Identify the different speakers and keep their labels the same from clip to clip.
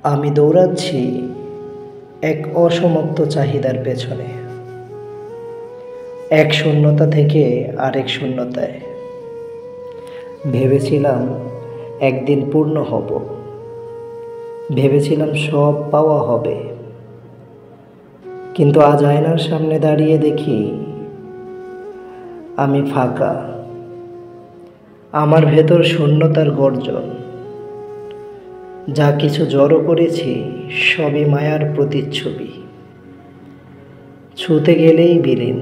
Speaker 1: আমি দৌড়াচ্ছি এক অসমাপ্ত চাহিদার পেছনে, এক শূন্যতা থেকে আরেক শূন্যতায়। ভেবেছিলাম একদিন পূর্ণ হব, ভেবেছিলাম সব পাওয়া হবে, কিন্তু আজ আয়নার সামনে দাঁড়িয়ে দেখি আমি ফাঁকা। আমার ভেতর শূন্যতার গর্জন। যা কিছু জড়ো করেছি সবই মায়ার প্রতিচ্ছবি, ছুঁতে গেলেই বিলীন।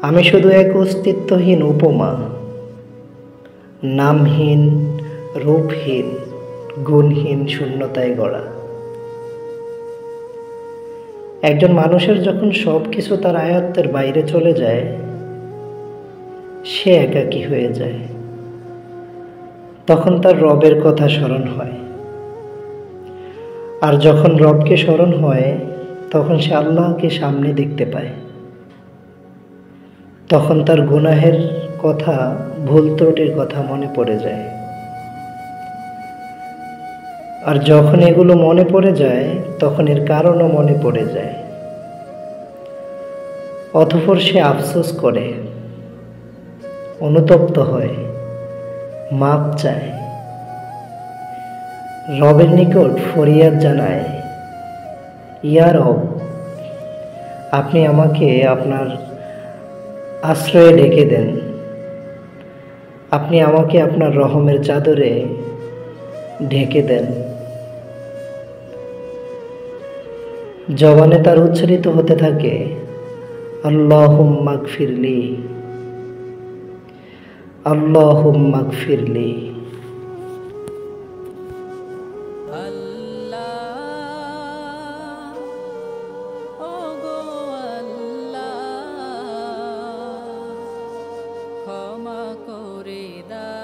Speaker 1: আমি শুধু এক অস্তিত্বহীন উপমা, নামহীন, রূপহীন, গুণহীন শূন্যতায় গড়া। একজন মানুষের যখন সব কিছু তার আয়ত্তের বাইরে চলে যায়, সে একাকী হয়ে যায়। তখন তার রবের কথা স্মরণ হয়, আর যখন রবকে স্মরণ হয় তখন সে আল্লাহকে সামনে দেখতে পায়। তখন তার গুনাহের কথা, ভুল ত্রুটির কথা মনে পড়ে যায়। আর যখন এগুলো মনে পড়ে যায় তখন এর কারণও মনে পড়ে যায়। অতঃপর সে আফসোস করে, অনুতপ্ত হয়, মাপ চায়, রবের নিকট ফরিয়াদ জানায়, ইয়া রব, আপনি আমাকে আপনার আশ্রয়ে ঢেকে দেন, আপনি আমাকে আপনার রহমের চাদরে ঢেকে দেন। জবানে তার উচ্চারিত হতে থাকে, আল্লাহুম্মা গফিরলি, আল্লাহুম্মা গফিরলি।
Speaker 2: ক্ষমা করে দাও।